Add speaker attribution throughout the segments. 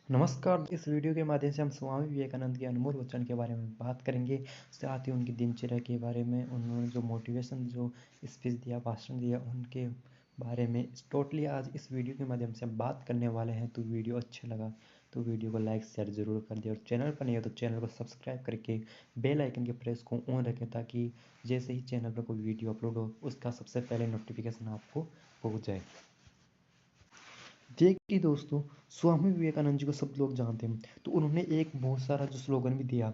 Speaker 1: नमस्कार। इस वीडियो के माध्यम से हम स्वामी विवेकानंद के अनमोल वचन के बारे में बात करेंगे। साथ ही उनकी दिनचर्या के बारे में, उन्होंने जो मोटिवेशन जो स्पीच दिया, भाषण दिया, उनके बारे में टोटली आज इस वीडियो के माध्यम से हम बात करने वाले हैं। तो वीडियो अच्छा लगा तो वीडियो को लाइक शेयर ज़रूर कर दिया, और चैनल पर नहीं हो तो चैनल को सब्सक्राइब करके बेल आइकन के प्रेस को ऑन रखें, ताकि जैसे ही चैनल पर कोई वीडियो अपलोड हो उसका सबसे पहले नोटिफिकेशन आपको पहुँच जाए। देखिए दोस्तों, स्वामी विवेकानंद जी को सब लोग जानते हैं। तो उन्होंने एक बहुत सारा जो स्लोगन भी दिया,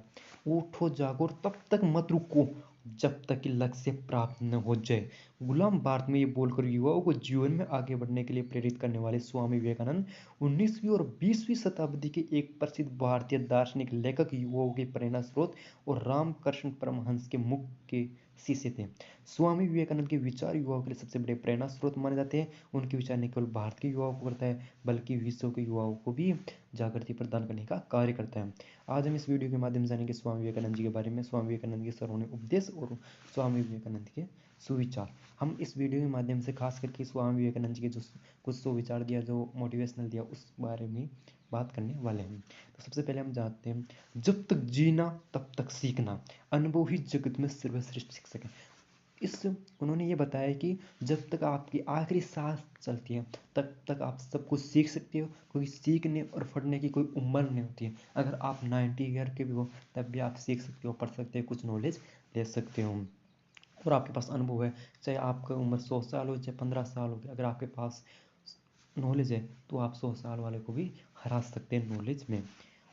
Speaker 1: उठो जागो और तब तक मत रुको जब तक कि लक्ष्य प्राप्त न हो जाए। गुलाम भारत में ये बोलकर युवाओं को जीवन में आगे बढ़ने के लिए प्रेरित करने वाले स्वामी विवेकानंद 19वीं और 20वीं शताब्दी के एक प्रसिद्ध भारतीय दार्शनिक, लेखक, युवाओं के प्रेरणा स्रोत और रामकृष्ण परमहंस के मुख्य शिष्य थे। स्वामी विवेकानंद के विचार युवाओं के लिए सबसे बड़े प्रेरणा स्रोत माने जाते हैं। उनके विचार न केवल भारत के युवाओं को करता है, बल्कि विश्व के युवाओं को भी जागृति प्रदान करने का कार्य करता है। आज हम इस वीडियो के माध्यम से जानेंगे स्वामी विवेकानंद जी के बारे में, स्वामी विवेकानंद के सर्वोच्च उपदेश और स्वामी विवेकानंद के सुविचार। हम इस वीडियो के माध्यम से खास करके स्वामी विवेकानंद जी के जो कुछ सुविचार दिया, जो मोटिवेशनल दिया, उस बारे में बात करने वाले हैं। तो सबसे पहले हम जानते हैं, जब तक जीना तब तक सीखना, अनुभव ही जगत में सर्वश्रेष्ठ शिक्षक है। इस उन्होंने ये बताया कि जब तक आपकी आखिरी सांस चलती है तब तक आप सब कुछ सीख सकते हो, क्योंकि सीखने और पढ़ने की कोई उम्र नहीं होती है। अगर आप 90 ईयर के भी हो तब भी आप सीख सकते हो, पढ़ सकते हो, कुछ नॉलेज ले सकते हो। और आपके पास अनुभव है, चाहे आपका उम्र 100 साल हो चाहे 15 साल हो, अगर आपके पास नॉलेज है तो आप 100 साल वाले को भी हरा सकते हैं नॉलेज में।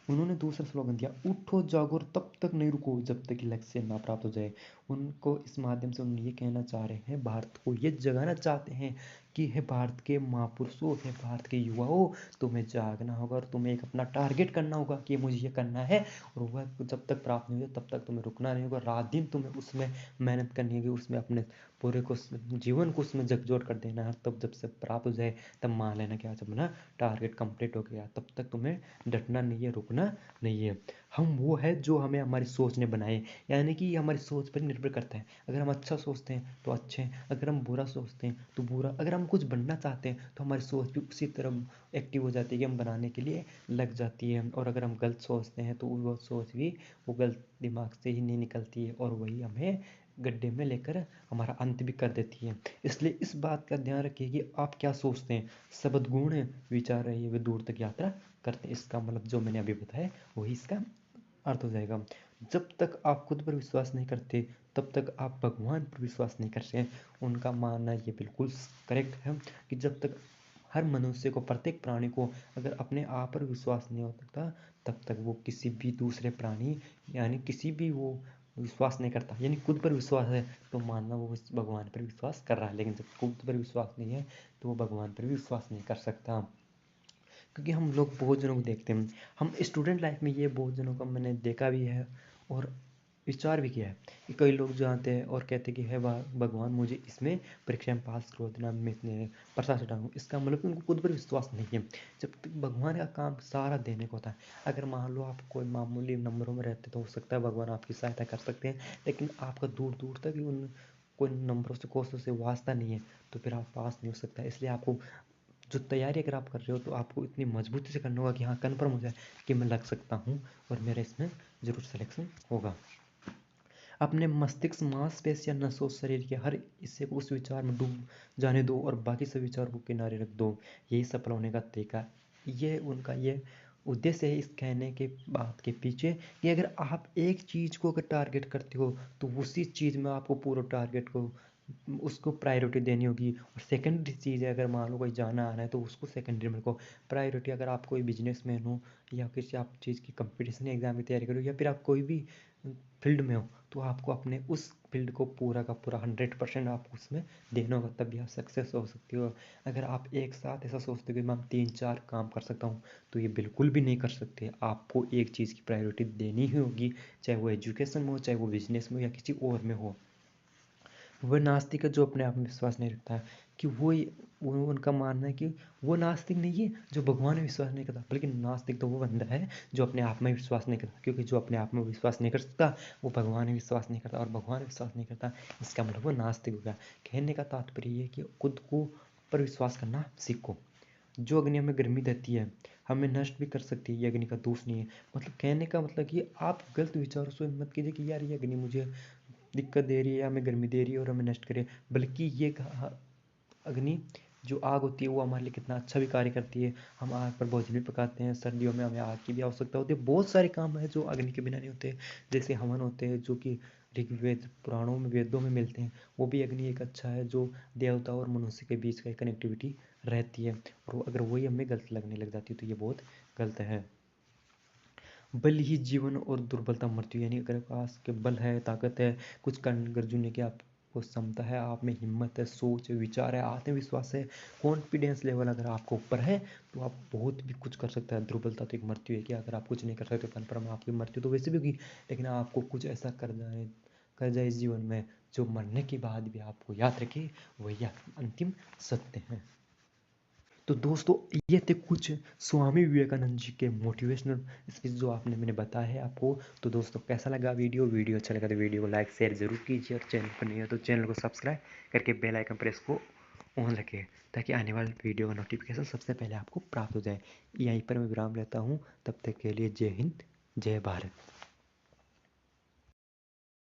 Speaker 1: उन्होंने दूसरा स्लोगन दिया, उठो जागो और तब तक नहीं रुको जब तक कि लक्ष्य ना प्राप्त हो जाए। उनको इस माध्यम से उन्होंने ये कहना चाह रहे हैं, भारत को ये जगाना चाहते हैं कि हे भारत के महापुरुषों, हे भारत के युवाओं, तुम्हें जागना होगा और तुम्हें एक अपना टारगेट करना होगा कि मुझे ये करना है, और वह जब तक प्राप्त नहीं हो तब तक तुम्हें रुकना नहीं होगा। रात दिन तुम्हें उसमें मेहनत करनी होगी, उसमें अपने पूरे को जीवन को उसमें झकझोर कर देना है। तब जब से प्राप्त हो जाए तब मान लेना कि आज अपना टारगेट कंप्लीट हो गया। तब तक तुम्हें डटना नहीं है, रुकना नहीं है। हम वो है जो हमें हमारी सोच ने बनाए, यानी कि हमारी सोच पर निर्भर करता है। अगर हम अच्छा सोचते हैं तो अच्छे हैं, अगर हम बुरा सोचते हैं तो बुरा। अगर हम कुछ बनना चाहते हैं तो हमारी सोच भी उसी तरह एक्टिव हो जाती है कि हम बनाने के लिए लग जाती है। और अगर हम गलत सोचते हैं तो वो सोच भी वो गलत दिमाग से ही नहीं निकलती है, और वही हमें गड्ढे में लेकर हमारा अंत भी कर देती है। इसलिए इस बात का ध्यान रखिए कि आप क्या सोचते हैं। शब्द गुण है, विचार रहिए वे दूर तक यात्रा करते हैं। इसका मतलब जो मैंने अभी बताया वही इसका अर्थ हो जाएगा। जब तक आप खुद पर विश्वास नहीं करते तब तक आप भगवान पर विश्वास नहीं कर सकते। उनका मानना ये बिल्कुल करेक्ट है कि जब तक हर मनुष्य को, प्रत्येक प्राणी को अगर अपने आप पर विश्वास नहीं हो सकता, तब तक वो किसी भी दूसरे प्राणी, यानी किसी भी वो विश्वास नहीं करता। यानी खुद पर विश्वास है तो मानना वो भगवान पर विश्वास कर रहा है, लेकिन जब खुद पर विश्वास नहीं है तो वो भगवान पर भी विश्वास नहीं कर सकता। क्योंकि हम लोग बहुत जनों को देखते हैं, हम स्टूडेंट लाइफ में ये बहुत जनों को मैंने देखा भी है और विचार भी किया है कि कई लोग जो आते हैं और कहते हैं कि है भगवान मुझे इसमें परीक्षा में पास करो देना, मैं इतने प्रसाद चढ़ाऊँ। इसका मतलब कि उनको खुद पर विश्वास नहीं है। जब तक भगवान का काम सारा देने को होता है। अगर मान लो आप कोई मामूली नंबरों में रहते तो हो सकता है भगवान आपकी सहायता कर सकते हैं, लेकिन आपका दूर दूर तक ही उन कोई नंबरों से, कोर्सों से वास्ता नहीं है, तो फिर आप पास नहीं हो सकता। इसलिए आपको जो तैयारी अगर आप कर रहे हो तो आपको इतनी मजबूती से करना होगा कि हाँ, कन्फर्म हो जाए कि मैं लग सकता हूँ और मेरा इसमें ज़रूर सिलेक्शन होगा। अपने मस्तिष्क, मांसपेशियां, नसों, शरीर के हर हिस्से को उस विचार में डूब जाने दो और बाकी सब विचारों को किनारे रख दो। यही सफल होने का तरीका। ये उनका ये उद्देश्य है इस कहने के बात के पीछे कि अगर आप एक चीज़ को अगर टारगेट करते हो तो उसी चीज़ में आपको पूरा टारगेट को उसको प्रायोरिटी देनी होगी। और सेकेंडरी चीज़ है, अगर मान लो कोई जाना आना है तो उसको सेकेंडरी में रखो। प्रायोरिटी, अगर आप कोई बिजनेसमैन हो या किसी आप चीज़ की कंपटीशन एग्जाम की तैयारी करो या फिर आप कोई भी फील्ड में हो, तो आपको अपने उस फील्ड को पूरा का पूरा 100% आपको उसमें देना होगा, तभी आप सक्सेस हो सकते हो। अगर आप एक साथ ऐसा सोचते हो कि मैं 3-4 काम कर सकता हूँ, तो ये बिल्कुल भी नहीं कर सकते। आपको एक चीज़ की प्रायोरिटी देनी ही होगी, चाहे वो एजुकेशन में हो, चाहे वो बिजनेस में हो या किसी और में हो। वह नास्तिक है जो अपने आप में विश्वास नहीं रखता है, कि वो उनका मानना है कि वो नास्तिक नहीं है जो भगवान में विश्वास नहीं करता, बल्कि नास्तिक तो वो बंदा है जो अपने आप में विश्वास नहीं करता। क्योंकि जो अपने आप में विश्वास नहीं कर सकता वो भगवान में विश्वास नहीं करता, और भगवान में विश्वास नहीं करता इसका मतलब वो नास्तिक हो गया। कहने का तात्पर्य ये है कि खुद को पर विश्वास करना सीखो। जो अग्नि हमें गर्मी देती है, हमें नष्ट भी कर सकती है, ये अग्नि का दोष नहीं है। मतलब कहने का मतलब कि आप गलत विचारों से मत कीजिए कि यार ये अग्नि मुझे दिक्कत दे रही है या हमें गर्मी दे रही है और हमें नष्ट करे, बल्कि ये अग्नि जो आग होती है वो हमारे लिए कितना अच्छा भी कार्य करती है। हम आग पर भोजन भी पकाते हैं, सर्दियों में हमें आग की भी आवश्यकता होती है। बहुत सारे काम है जो अग्नि के बिना नहीं होते, जैसे हवन होते हैं जो कि ऋग्वेद पुराणों में वेदों में मिलते हैं, वो भी अग्नि एक अच्छा है जो देवता और मनुष्य के बीच का कनेक्टिविटी रहती है। और अगर वही हमें गलत लगने लग जाती है तो ये बहुत गलत है। बल ही जीवन और दुर्बलता मृत्यु, यानी अगर आपके पास के बल है, ताकत है, कुछ कर जुड़ने की आपको क्षमता है, आप में हिम्मत है, सोच है, विचार है, आत्मविश्वास है, कॉन्फिडेंस लेवल अगर आपको ऊपर है तो आप बहुत भी कुछ कर सकते हैं। दुर्बलता तो एक मृत्यु है कि अगर आप कुछ नहीं कर सकते कन्फर्म आपकी मृत्यु तो वैसे भी होगी, लेकिन आपको कुछ ऐसा कर जाए इस जीवन में जो मरने के बाद भी आपको याद रखे, वही अंतिम सत्य है। तो दोस्तों ये थे कुछ स्वामी विवेकानंद जी के मोटिवेशनल स्पीच जो आपने मैंने बताया है आपको। तो दोस्तों कैसा लगा वीडियो अच्छा लगा तो वीडियो को लाइक शेयर जरूर कीजिए, और चैनल पर नहीं है तो चैनल को सब्सक्राइब करके बेल आइकन प्रेस को ऑन रखें, ताकि आने वाले वीडियो का नोटिफिकेशन सबसे पहले आपको प्राप्त हो जाए। यहीं पर मैं विराम लेता हूँ, तब तक के लिए जय हिंद, जय भारत।